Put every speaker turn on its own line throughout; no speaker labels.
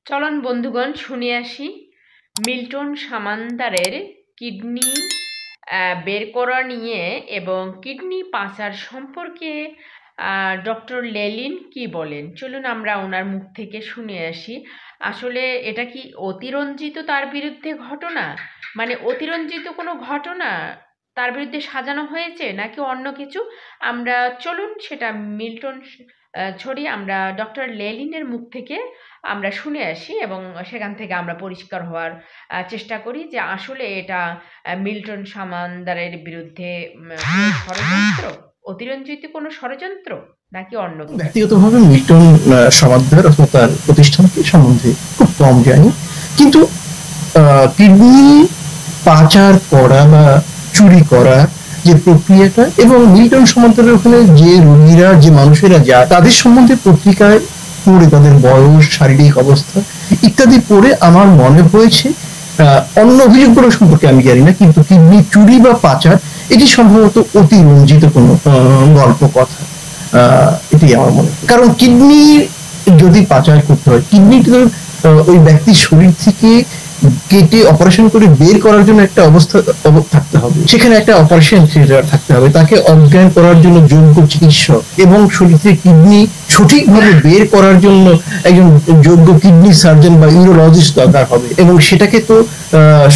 চলন বন্ধুগণ শুনে আসি মিল্টন সামান্তারের কিডনি বের করা নিয়ে এবং কিডনি পাচার সম্পর্কে ডক্টর লেলিন কি বলেন। চলুন আমরা ওনার মুখ থেকে শুনে আসি। আসলে এটা কি অতিরঞ্জিত তার বিরুদ্ধে ঘটনা, মানে অতিরঞ্জিত কোনো ঘটনা তার বিরুদ্ধে সাজানো হয়েছে নাকি অন্য কিছু? আমরা চলুন সেটা মিল্টন ছড়িয়ে আমরা ডক্টর লেলিনের মুখ থেকে আমরা শুনে আসি এবং সেখান থেকে আমরা পরিষ্কার হওয়ার চেষ্টা করি যে আসলে এটা মিল্টন সামান্দারের বিরুদ্ধে কোনো ষড়যন্ত্র, অতিরঞ্জিত কোনো ষড়যন্ত্র নাকি অন্য কিছু।
ব্যক্তিগতভাবে মিল্টন সমাদদার অথবা তার প্রতিষ্ঠানটি সম্বন্ধে খুব কম জানি, কিন্তু কিডনি পাচার করা বা চুরি করা যে প্রক্রিয়াটা এবং মিল্টন সমাদদারের ওখানে যে রোগীরা, যে মানুষেরা যায় তাদের সম্বন্ধে পত্রিকায় পড়ে তাদের বয়স, শারীরিক অবস্থা ইত্যাদি পড়ে আমার মনে হয়েছে, অন্য অভিযোগগুলো সম্পর্কে আমি জানি না, কিন্তু কিডনি চুরি বা পাচার এটি সম্ভবত অতিরঞ্জিত কোনো গল্প কথা। এটি আমার মনে হয়, কারণ কিডনি যদি পাচার করতে হয়, কিডনিটি তো ওই ব্যক্তির শরীর থেকে কেটে অপারেশন করে বের করার জন্য একটা অবস্থা থাকতে হবে, সেখানে একটা অপারেশন থিয়েটার থাকতে হবে, তাকে অজ্ঞান করার জন্য যোগ্য চিকিৎসক এবং শরীর থেকে কিডনি সঠিকভাবে বের করার জন্য একজন যোগ্য কিডনি সার্জন বা ইউরোলজিস্ট দরকার হবে, এবং সেটাকে তো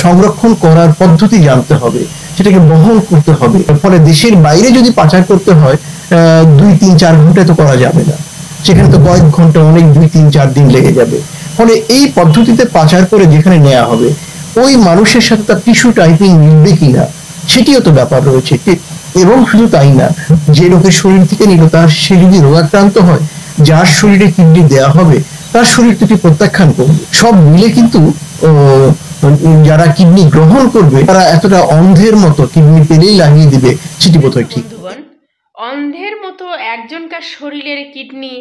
সংরক্ষণ করার পদ্ধতি জানতে হবে, সেটাকে বহন করতে হবে। ফলে দেশের বাইরে যদি পাচার করতে হয় 2-3-4 ঘন্টায় তো করা যাবে না, সেখানে তো কয়েক ঘন্টা, অনেক 2-3-4 দিন লেগে যাবে। ফলে এই পদ্ধতিতে পাচার করে যেখানে নেওয়া হবে ওই মানুষের সাথে তার টিস্যু টাইপিং মিলবে কিনা সেটিও তো ব্যাপার রয়েছে। এবং শুধু তাই না, যে লোকের শরীর থেকে নিল তার, সে যদি রোগাক্রান্ত হয়, যার শরীরে কিডনি দেওয়া হবে তার শরীর থেকে প্রত্যাখ্যান করবে। সব মিলে কিন্তু যারা কিডনি গ্রহণ করবে তারা এতটা অন্ধের মতো কিডনি পেলেই লাগিয়ে দিবে, সেটি বোধহয় ঠিক।
অন্ধের মতো একজনকার শরীরের কিডনি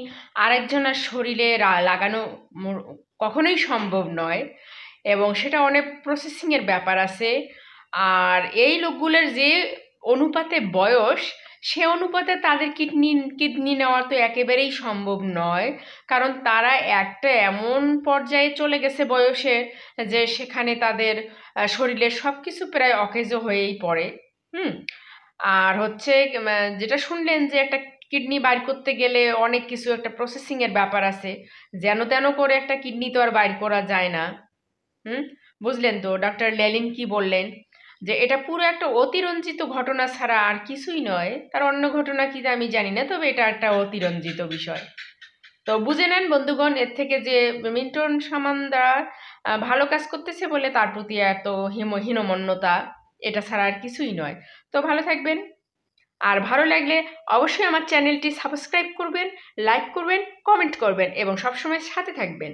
আরেকজনের শরীরে লাগানো কখনোই সম্ভব নয়, এবং সেটা অনেক প্রসেসিংয়ের ব্যাপার আছে। আর এই লোকগুলোর যে অনুপাতে বয়স, সে অনুপাতে তাদের কিডনি নেওয়া তো একেবারেই সম্ভব নয়, কারণ তারা একটা এমন পর্যায়ে চলে গেছে বয়সে যে সেখানে তাদের শরীরের সব কিছু প্রায় অকেজো হয়েই পড়ে। আর হচ্ছে যেটা শুনলেন যে একটা কিডনি বাইর করতে গেলে অনেক কিছু একটা প্রসেসিংয়ের ব্যাপার আছে, যেন তেন করে একটা কিডনি তো আর বাইর করা যায় না। বুঝলেন তো ডক্টর লেলিন কি বললেন, যে এটা পুরো একটা অতিরঞ্জিত ঘটনা ছাড়া আর কিছুই নয়। তার অন্য ঘটনা কি আমি জানি না, তবে এটা একটা অতিরঞ্জিত বিষয়। তো বুঝে নেন বন্ধুগণ এর থেকে যে মিল্টন সামান্দার ভালো কাজ করতেছে বলে তার প্রতি এত হীনমন্যতা, এটা ছাড়া আর কিছুই নয়। তো ভালো থাকবেন, আর ভালো লাগলে অবশ্যই আমার চ্যানেলটি সাবস্ক্রাইব করবেন, লাইক করবেন, কমেন্ট করবেন এবং সবসময় সাথে থাকবেন।